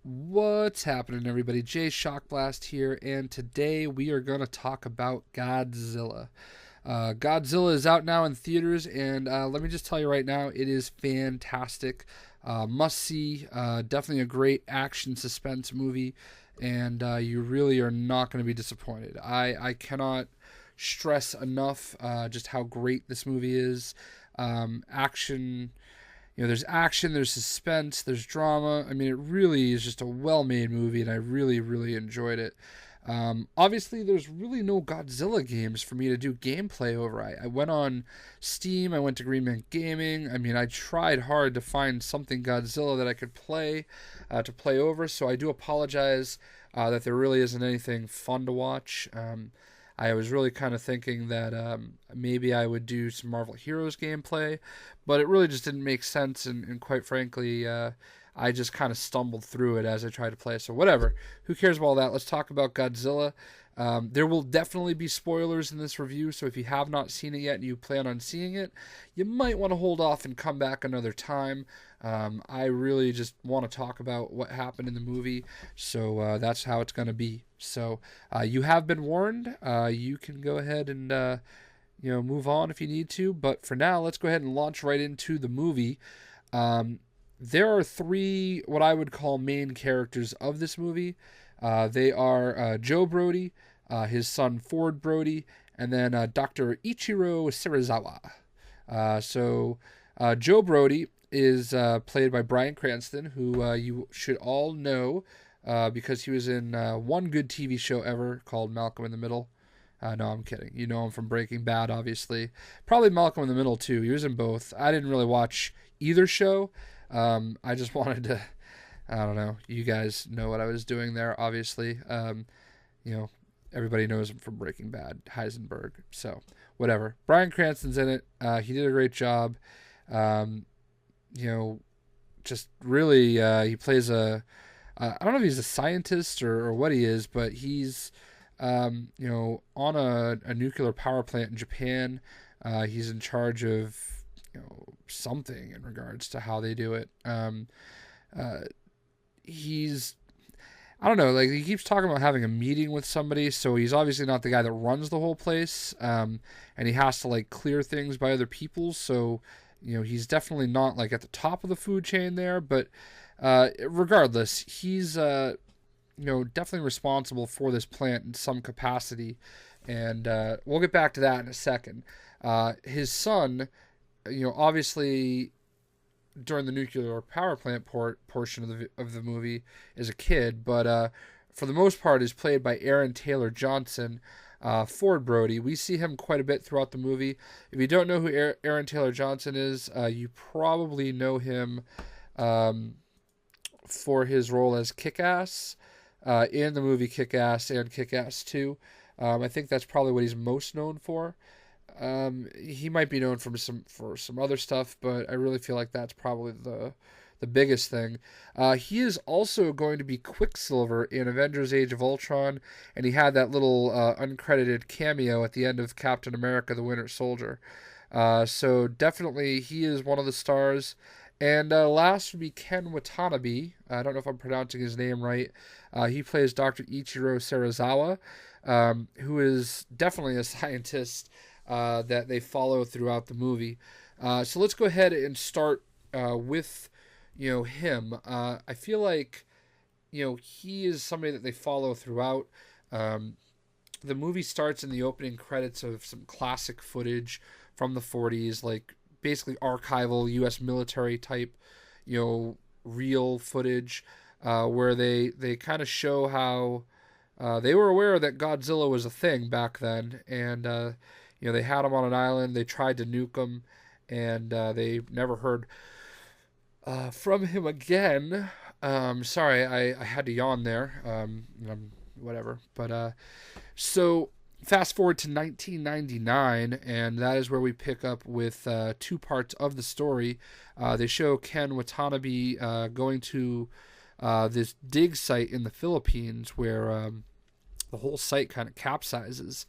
What's happening, everybody? Jay Shockblast here, and today we are going to talk about Godzilla. Godzilla is out now in theaters, and let me just tell you right now, it is fantastic. Must see, definitely a great action suspense movie, and you really are not going to be disappointed. I cannot stress enough just how great this movie is. Action, there's action, there's suspense, there's drama. I mean, it really is just a well-made movie, and I really, really enjoyed it. Obviously, there's really no Godzilla games for me to do gameplay over. I went on Steam, I went to Greenman Gaming. I mean, I tried hard to find something Godzilla that I could play to play over, so I do apologize that there really isn't anything fun to watch. I was really kind of thinking that maybe I would do some Marvel Heroes gameplay, but it really just didn't make sense, and quite frankly, I just kind of stumbled through it as I tried to play. So whatever, who cares about all that? Let's talk about Godzilla. There will definitely be spoilers in this review, so if you have not seen it yet and you plan on seeing it, you might want to hold off and come back another time. I really just want to talk about what happened in the movie, so that's how it's going to be. So you have been warned. You can go ahead and move on if you need to, but for now, let's go ahead and launch right into the movie. There are three what I would call main characters of this movie. They are Joe Brody, his son Ford Brody, and then Dr. Ichiro Serizawa. Joe Brody is played by Bryan Cranston, who you should all know because he was in one good TV show ever called Malcolm in the Middle. No, I'm kidding. You know him from Breaking Bad, obviously. Probably Malcolm in the Middle, too. He was in both. I didn't really watch either show. I just wanted to, I don't know, you guys know what I was doing there, obviously. Everybody knows him from Breaking Bad, Heisenberg. So, whatever. Bryan Cranston's in it. He did a great job. Just really, he plays I don't know if he's a scientist or what he is, but he's, on a nuclear power plant in Japan. He's in charge of, something in regards to how they do it. He's, I don't know, like he keeps talking about having a meeting with somebody, so he's obviously not the guy that runs the whole place, and he has to like clear things by other people, so he's definitely not like at the top of the food chain there, but regardless, he's definitely responsible for this plant in some capacity, and we'll get back to that in a second. His son, obviously during the nuclear power plant portion of the movie is a kid, but for the most part is played by Aaron Taylor Johnson. Ford Brody, we see him quite a bit throughout the movie. If you don't know who Aaron Taylor Johnson is, you probably know him for his role as Kick-Ass in the movie Kick-Ass and Kick-Ass 2. I think that's probably what he's most known for. He might be known for some other stuff, but I really feel like that's probably the biggest thing. He is also going to be Quicksilver in Avengers Age of Ultron, and he had that little uncredited cameo at the end of Captain America the Winter Soldier. So definitely he is one of the stars. And last would be Ken Watanabe. I don't know if I'm pronouncing his name right. He plays Dr. Ichiro Serizawa, who is definitely a scientist that they follow throughout the movie. So let's go ahead and start with him. I feel like he is somebody that they follow throughout. The movie starts in the opening credits of some classic footage from the 40s, like basically archival U.S. military type, real footage, where they kind of show how they were aware that Godzilla was a thing back then, and they had him on an island. They tried to nuke him, and they never heard from him again. Sorry, I had to yawn there. Whatever. But so fast forward to 1999, and that is where we pick up with two parts of the story. They show Ken Watanabe going to this dig site in the Philippines where the whole site kind of capsizes,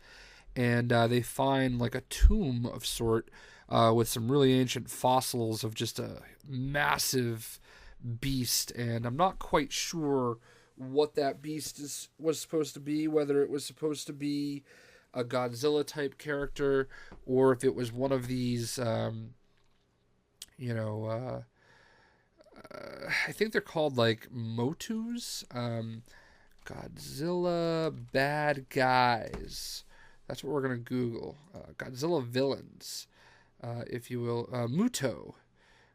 and they find like a tomb of sort with some really ancient fossils of just a massive beast, and I'm not quite sure what that beast was supposed to be, whether it was supposed to be a Godzilla type character or if it was one of these, you know, I think they're called like Motus. Godzilla bad guys. That's what we're going to Google. Godzilla villains, if you will. Muto.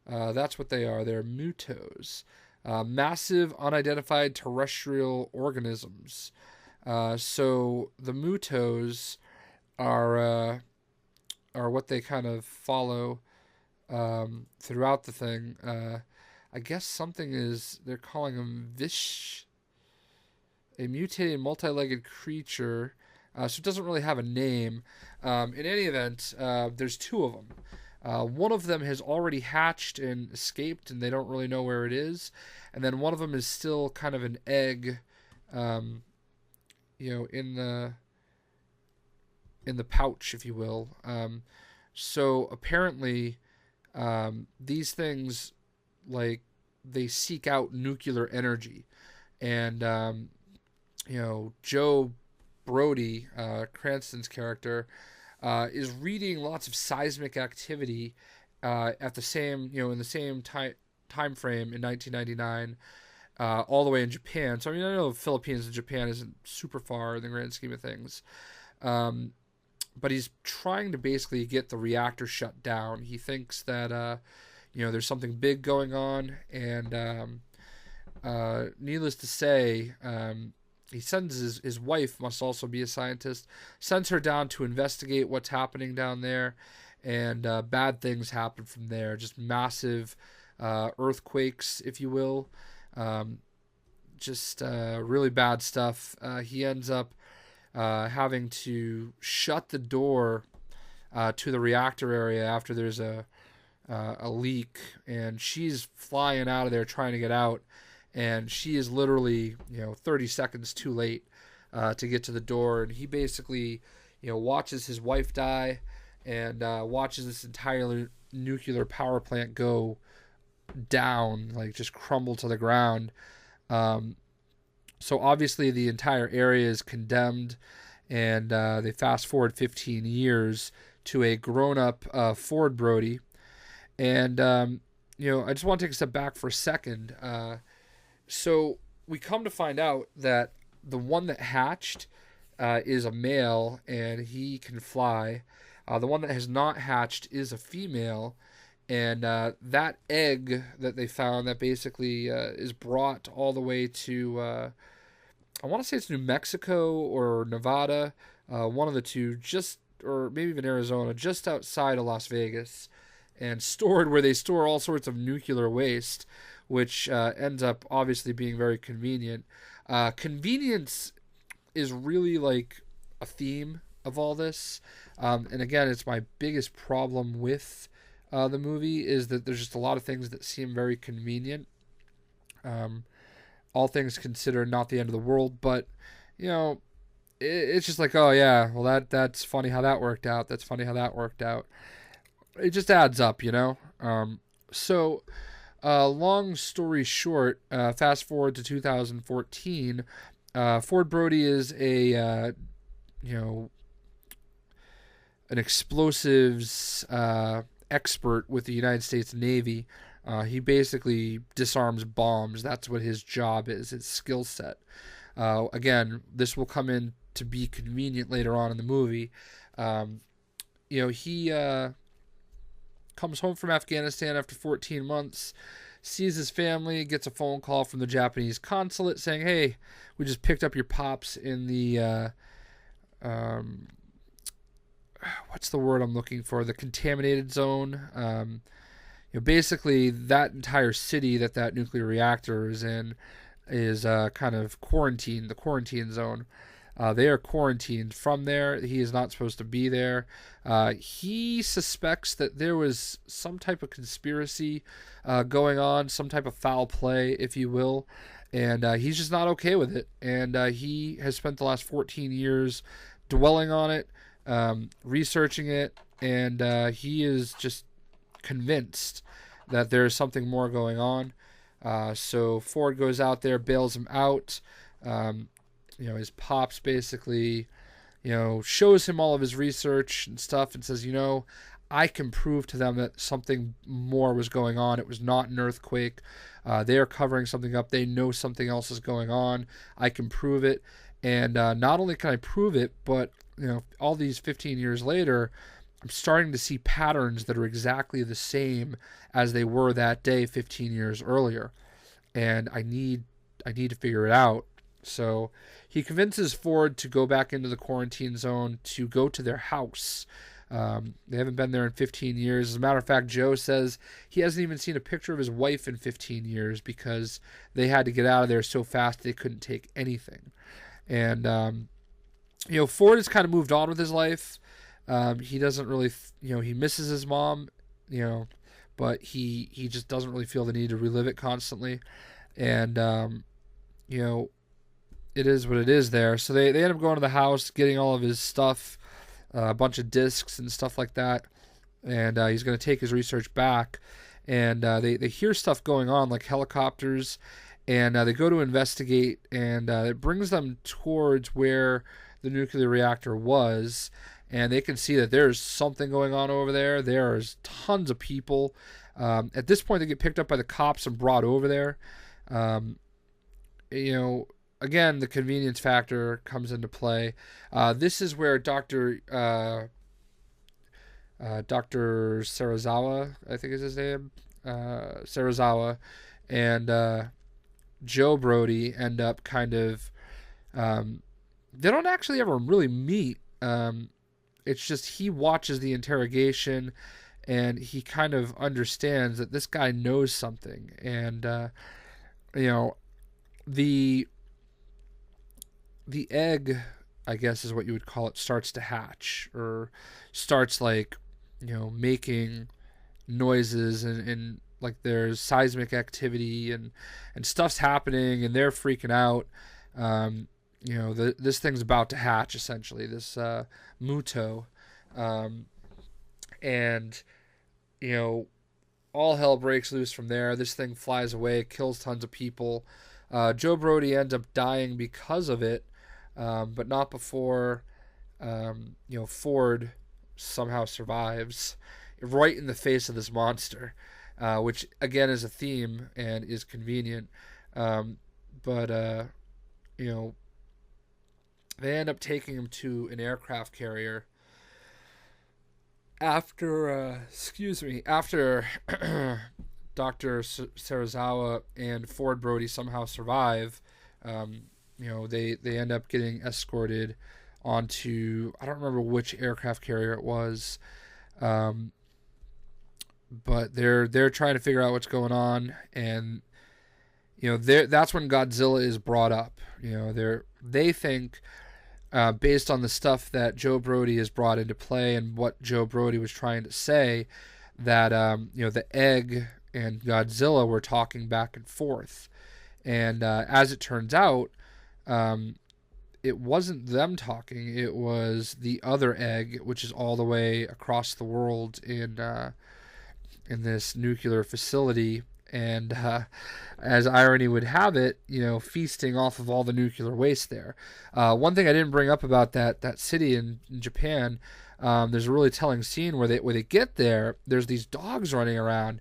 That's what they are. They're Mutos. Massive unidentified terrestrial organisms. So the Mutos are what they kind of follow throughout the thing. I guess something is, they're calling them Vish, a mutated multi-legged creature. So it doesn't really have a name. In any event, there's two of them. One of them has already hatched and escaped, and they don't really know where it is. And then one of them is still kind of an egg, in the pouch, if you will. So apparently, these things, like, they seek out nuclear energy, and Joe Brody, Cranston's character, is reading lots of seismic activity at the same, in the same time frame in 1999, all the way in Japan. So I mean, I know Philippines and Japan isn't super far in the grand scheme of things, but he's trying to basically get the reactor shut down. He thinks that there's something big going on, and needless to say, he sends his wife, must also be a scientist, sends her down to investigate what's happening down there, and bad things happen from there. Just massive earthquakes, if you will. Really bad stuff. He ends up having to shut the door to the reactor area after there's a leak, and she's flying out of there trying to get out. And she is literally, 30 seconds too late to get to the door. And he basically, watches his wife die and watches this entire nuclear power plant go down, like just crumble to the ground. So obviously the entire area is condemned, and they fast forward 15 years to a grown-up Ford Brody. And, I just want to take a step back for a second. So we come to find out that the one that hatched is a male, and he can fly. The one that has not hatched is a female, and that egg that they found that basically is brought all the way to, I want to say it's New Mexico or Nevada, one of the two, or maybe even Arizona, just outside of Las Vegas, and stored where they store all sorts of nuclear waste, which ends up obviously being very convenient. Convenience is really like a theme of all this. And again, it's my biggest problem with the movie, is that there's just a lot of things that seem very convenient. All things considered, not the end of the world, but, it's just like, oh yeah, well that's funny how that worked out. That's funny how that worked out. It just adds up, So... long story short, fast forward to 2014, Ford Brody is an explosives expert with the United States Navy. He basically disarms bombs. That's what his job is, his skill set. Again, this will come in to be convenient later on in the movie. He comes home from Afghanistan after 14 months, sees his family, gets a phone call from the Japanese consulate saying, hey, we just picked up your pops in the, what's the word I'm looking for? The contaminated zone. Basically, that entire city that nuclear reactor is in is kind of quarantined, the quarantine zone. They are quarantined from there. He is not supposed to be there. He suspects that there was some type of conspiracy going on, some type of foul play, if you will, and he's just not okay with it. And he has spent the last 14 years dwelling on it, researching it, and he is just convinced that there's something more going on. So Ford goes out there, bails him out. His pops basically, shows him all of his research and stuff and says, I can prove to them that something more was going on. It was not an earthquake. They are covering something up. They know something else is going on. I can prove it. And not only can I prove it, but all these 15 years later, I'm starting to see patterns that are exactly the same as they were that day 15 years earlier. And I need to figure it out. So he convinces Ford to go back into the quarantine zone to go to their house. They haven't been there in 15 years. As a matter of fact, Joe says he hasn't even seen a picture of his wife in 15 years because they had to get out of there so fast they couldn't take anything. And, Ford has kind of moved on with his life. He doesn't really, he misses his mom, but he just doesn't really feel the need to relive it constantly. And, it is what it is there. So they end up going to the house, getting all of his stuff, a bunch of discs and stuff like that. And he's going to take his research back. And they hear stuff going on, like helicopters. And they go to investigate. And it brings them towards where the nuclear reactor was. And they can see that there's something going on over there. There's tons of people. At this point, they get picked up by the cops and brought over there. Again, the convenience factor comes into play. This is where Dr. Sarazawa, I think is his name, Sarazawa, and Joe Brody end up kind of. They don't actually ever really meet. It's just he watches the interrogation, and he kind of understands that this guy knows something, and the egg, I guess is what you would call it, starts to hatch or starts making noises and like there's seismic activity and stuff's happening and they're freaking out. This thing's about to hatch essentially, this Muto. And all hell breaks loose from there. This thing flies away, kills tons of people. Joe Brody ends up dying because of it. But not before, Ford somehow survives right in the face of this monster, which again is a theme and is convenient. But they end up taking him to an aircraft carrier after Dr. Sarazawa and Ford Brody somehow survive. They end up getting escorted onto, I don't remember which aircraft carrier it was, but they're trying to figure out what's going on, and that's when Godzilla is brought up. They think, based on the stuff that Joe Brody has brought into play and what Joe Brody was trying to say, that the egg and Godzilla were talking back and forth, and as it turns out. It wasn't them talking. It was the other egg, which is all the way across the world in this nuclear facility, and as irony would have it, feasting off of all the nuclear waste there. One thing I didn't bring up about that city in Japan, there's a really telling scene where they get there. There's these dogs running around.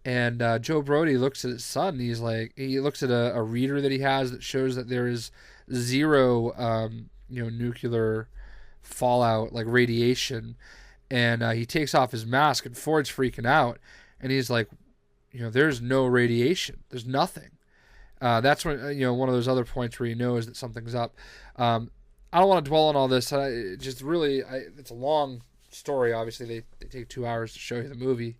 And Joe Brody looks at his son. And he looks at a reader that he has that shows that there is zero, nuclear fallout, like radiation. And he takes off his mask, and Ford's freaking out. And he's like, there's no radiation. There's nothing. That's when one of those other points where he knows that something's up. I don't want to dwell on all this. It's a long story. Obviously, they take 2 hours to show you the movie.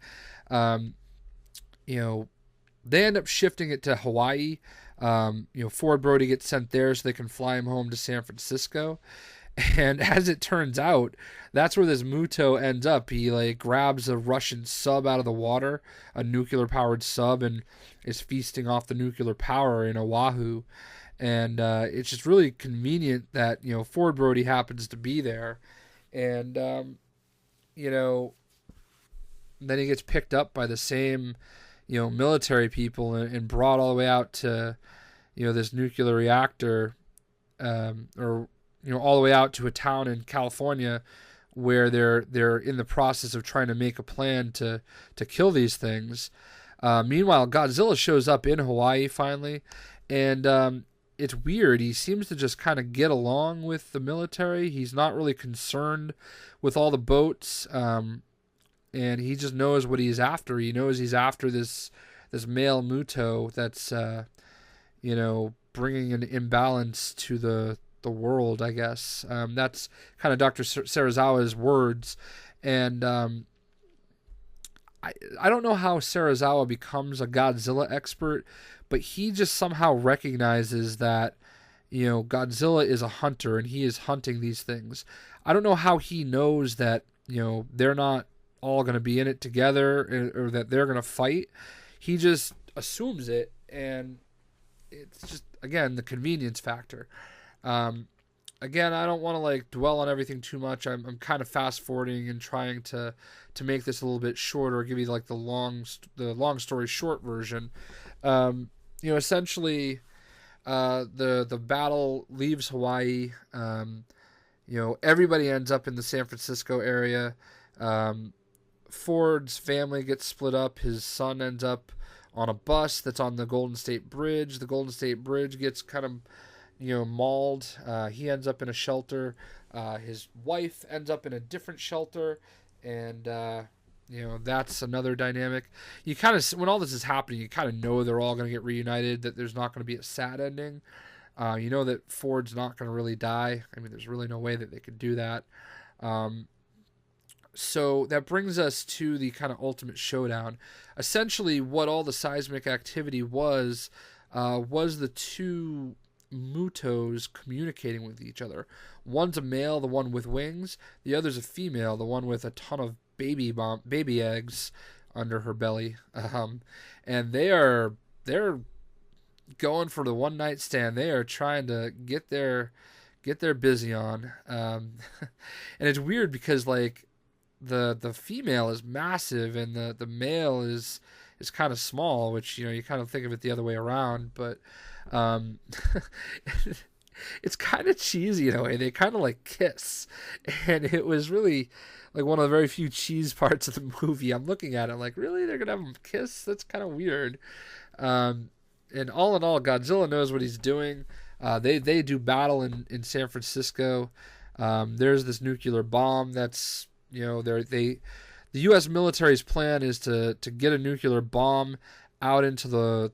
They end up shifting it to Hawaii. Ford Brody gets sent there so they can fly him home to San Francisco. And as it turns out, that's where this Muto ends up. He grabs a Russian sub out of the water, a nuclear powered sub, and is feasting off the nuclear power in Oahu. And it's just really convenient that Ford Brody happens to be there, and then he gets picked up by the same military people and brought all the way out to this nuclear reactor, or all the way out to a town in California where they're in the process of trying to make a plan to kill these things. Meanwhile, Godzilla shows up in Hawaii finally, and it's weird. He seems to just kind of get along with the military. He's not really concerned with all the boats, and he just knows what he's after. He knows he's after this male Muto that's bringing an imbalance to the world, I guess. That's kind of Dr. Serizawa's words, and I don't know how Serizawa becomes a Godzilla expert, but he just somehow recognizes that Godzilla is a hunter and he is hunting these things. I don't know how he knows that they're not all going to be in it together, or that they're going to fight. He just assumes it, and it's just, again, the convenience factor. Again, I don't want to dwell on everything too much. I'm kind of fast forwarding and trying to make this a little bit shorter, give you the long story short version. Essentially, the battle leaves Hawaii. Everybody ends up in the San Francisco area. Ford's family gets split up. His son ends up on a bus that's on the Golden State Bridge. The Golden State Bridge gets kind of mauled. He ends up in a shelter. His wife ends up in a different shelter, and that's another dynamic. You kind of, when all this is happening, you kind of know they're all going to get reunited, that there's not going to be a sad ending. That Ford's not going to really die. I mean, there's really no way that they could do that. So that brings us to the kind of ultimate showdown. Essentially, what all the seismic activity was the two Mutos communicating with each other. One's a male, the one with wings. The other's a female, the one with a ton of baby eggs under her belly. And they're going for the one night stand. They are trying to get their busy on. And it's weird because the female is massive and the male is kind of small, which you kind of think of it the other way around, but it's kind of cheesy in a way. They kind of kiss, and it was really one of the very few cheese parts of the movie. I'm looking at it really, they're gonna have them kiss? That's kind of weird. And all in all, Godzilla knows what he's doing. They do battle in San Francisco. There's this nuclear bomb that's the U.S. military's plan is to get a nuclear bomb out into the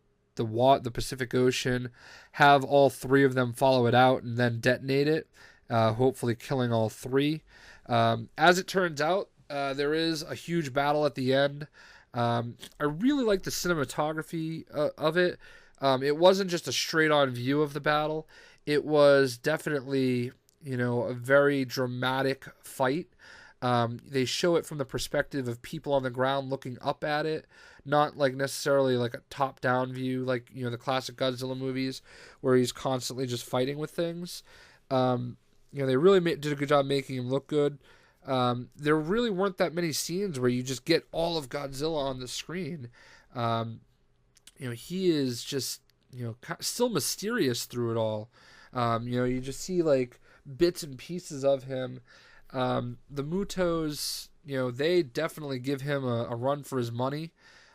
Pacific Ocean, have all three of them follow it out, and then detonate it, hopefully killing all three. As it turns out, there is a huge battle at the end. I really like the cinematography of it. It wasn't just a straight-on view of the battle. It was definitely, a very dramatic fight. They show it from the perspective of people on the ground looking up at it, not necessarily a top-down view the classic Godzilla movies where he's constantly just fighting with things. They really did a good job making him look good. There really weren't that many scenes where you just get all of Godzilla on the screen. He is just still mysterious through it all. You just see bits and pieces of him. The Mutos, they definitely give him a run for his money,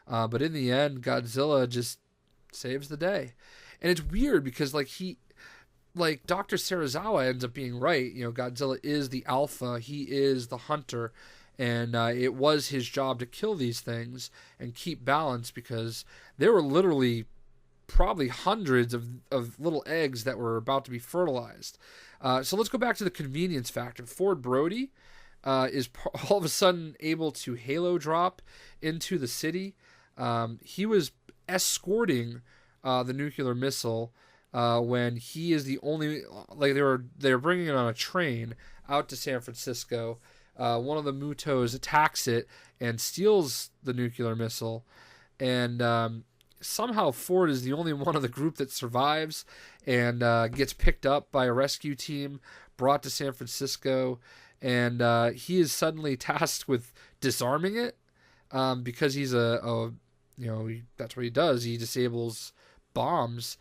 but in the end, Godzilla just saves the day. And it's weird because Dr. Serizawa ends up being right. Godzilla is the alpha, he is the hunter, and it was his job to kill these things and keep balance, because there were literally probably hundreds of little eggs that were about to be fertilized. So let's go back to the convenience factor. Ford Brody is all of a sudden able to halo drop into the city. He was escorting the nuclear missile when he is the only, they were bringing it on a train out to San Francisco. One of the Mutos attacks it and steals the nuclear missile, and somehow Ford is the only one of the group that survives and gets picked up by a rescue team, brought to San Francisco, and he is suddenly tasked with disarming it, because he's a that's what he does. He disables bombs.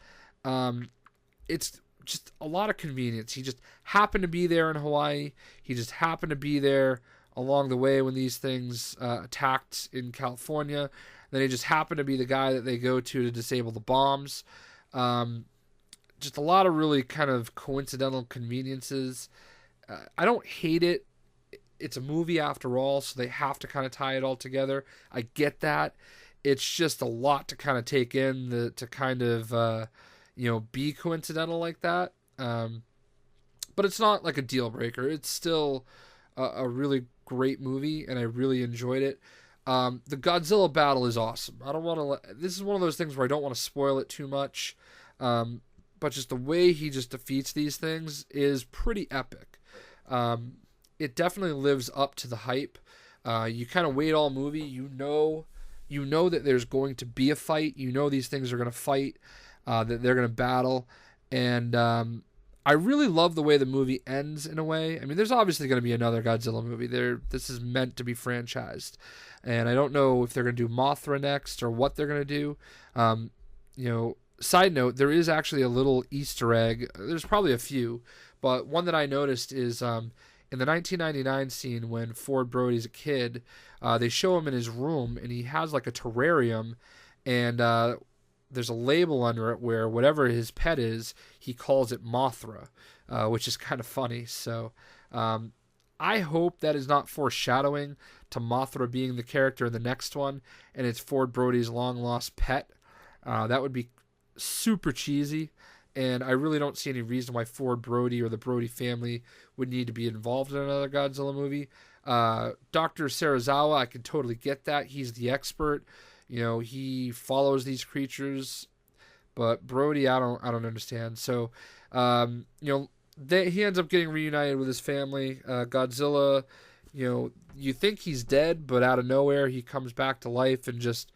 It's just a lot of convenience. He just happened to be there in Hawaii. He just happened to be there along the way when these things attacked in California. Then he just happened to be the guy that they go to disable the bombs. Just a lot of really kind of coincidental conveniences. I don't hate it. It's a movie after all, so they have to kind of tie it all together. I get that. It's just a lot to kind of take in to kind of be coincidental like that. But it's not like a deal breaker. It's still a really great movie, and I really enjoyed it. The Godzilla battle is awesome. I don't want to. This is one of those things where I don't want to spoil it too much. But just the way he just defeats these things is pretty epic. It definitely lives up to the hype. You kind of wait all movie. You know that there's going to be a fight. You know these things are going to fight. That they're going to battle. And I really love the way the movie ends in a way. I mean, there's obviously going to be another Godzilla movie. This is meant to be franchised. And I don't know if they're going to do Mothra next or what they're going to do. Side note, there is actually a little Easter egg. There's probably a few, but one that I noticed is in the 1999 scene when Ford Brody's a kid, they show him in his room, and he has like a terrarium, and there's a label under it where whatever his pet is, he calls it Mothra, which is kind of funny. So I hope that is not foreshadowing to Mothra being the character in the next one, and it's Ford Brody's long-lost pet. That would be super cheesy, and I really don't see any reason why Ford Brody or the Brody family would need to be involved in another Godzilla movie. Dr. Serizawa, I can totally get that. He's the expert. He follows these creatures, but Brody, I don't understand. So, he ends up getting reunited with his family. Godzilla, you think he's dead, but out of nowhere he comes back to life and just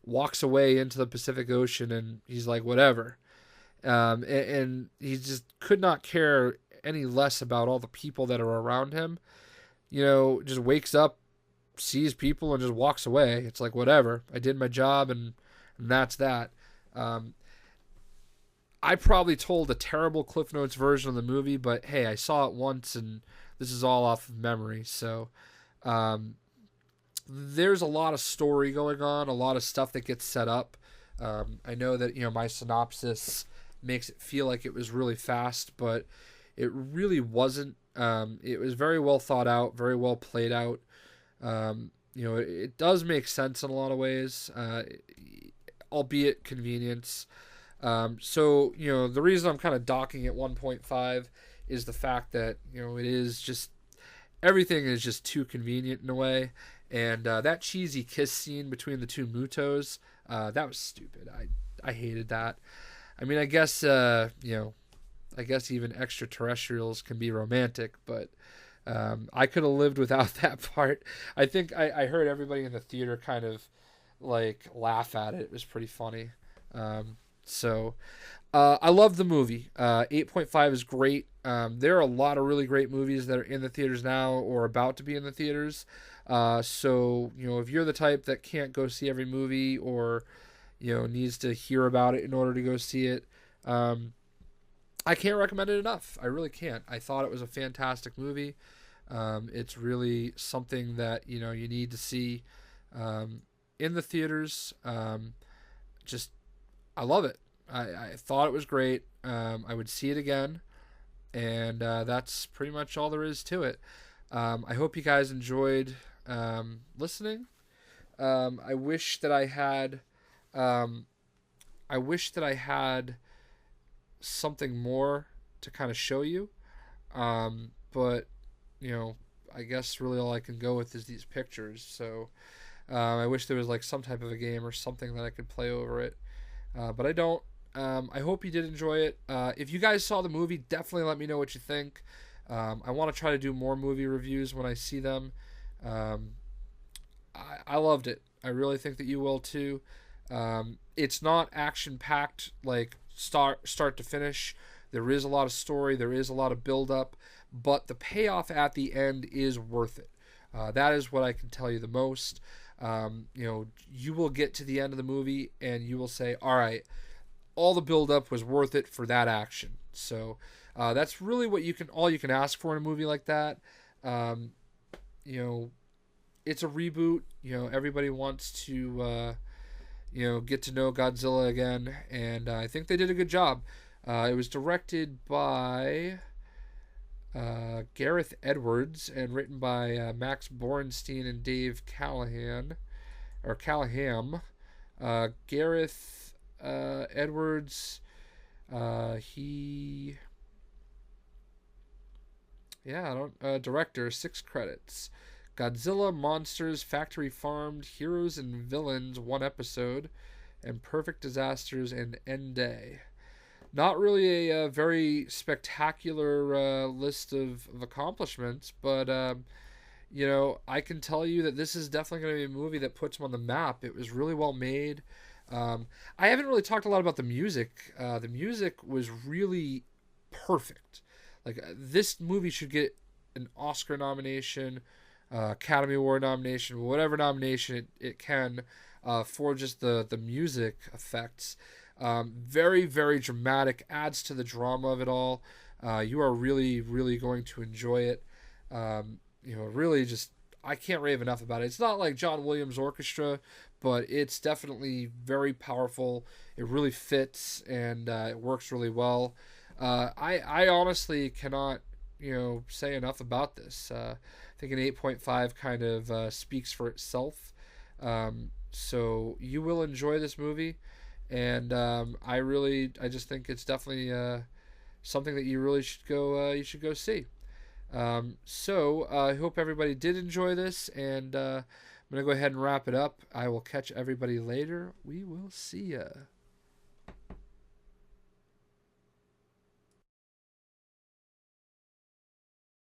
walks away into the Pacific Ocean, and he's like, whatever. And he just could not care any less about all the people that are around him. Just wakes up, sees people, and just walks away. It's like, whatever. I did my job, and that's that. I probably told a terrible Cliff Notes version of the movie, but hey, I saw it once, and this is all off of memory. So, there's a lot of story going on, a lot of stuff that gets set up. I know that my synopsis makes it feel like it was really fast, but it really wasn't. It was very well thought out, very well played out. It does make sense in a lot of ways, albeit convenience. So the reason I'm kind of docking at 1.5 is the fact that it is just everything is just too convenient in a way. And that cheesy kiss scene between the two Mutos, that was stupid. I hated that. I mean, I guess even extraterrestrials can be romantic, but I could have lived without that part. I think I heard everybody in the theater kind of like laugh at it. It was pretty funny. So I love the movie. 8.5 is great. There are a lot of really great movies that are in the theaters now or about to be in the theaters. So if you're the type that can't go see every movie or needs to hear about it in order to go see it, I can't recommend it enough. I really can't. I thought it was a fantastic movie. It's really something that you need to see in the theaters. I love it. I thought it was great. I would see it again, and that's pretty much all there is to it. I hope you guys enjoyed listening. I wish that I had. I wish that I had something more to kind of show you, but I guess really all I can go with is these pictures. So I wish there was like some type of a game or something that I could play over it, but I don't. I hope you did enjoy it. If you guys saw the movie, definitely let me know what you think. I want to try to do more movie reviews when I see them. I loved it. I really think that you will too. It's not action-packed like start to finish. There is a lot of story. There is a lot of build-up. But the payoff at the end is worth it. That is what I can tell you the most. You will get to the end of the movie and you will say, all right, all the build up was worth it for that action. So that's really all you can ask for in a movie like that. Um, you know, it's a reboot. Everybody wants to get to know Godzilla again, and I think they did a good job. It was directed by Gareth Edwards and written by Max Borenstein and Dave Callaham. Gareth Edwards, he, yeah, I don't, director, 6 credits. Godzilla, Monsters, Factory Farmed, Heroes and Villains, 1 episode, and Perfect Disasters and End Day. Not really a very spectacular list of accomplishments, but I can tell you that this is definitely going to be a movie that puts him on the map. It was really well made. I haven't really talked a lot about the music. The music was really perfect. Like this movie should get an Oscar nomination, Academy Award nomination, whatever nomination it can for just the music effects. Very, very dramatic, adds to the drama of it all. You are really, really going to enjoy it. Really just, I can't rave enough about it. It's not like John Williams' orchestra, but it's definitely very powerful. It really fits, and it works really well. I honestly cannot, say enough about this. I think an 8.5 kind of speaks for itself. So you will enjoy this movie. And I just think it's definitely something that you really should go. You should go see. So I hope everybody did enjoy this, and I'm gonna go ahead and wrap it up. I will catch everybody later. We will see ya.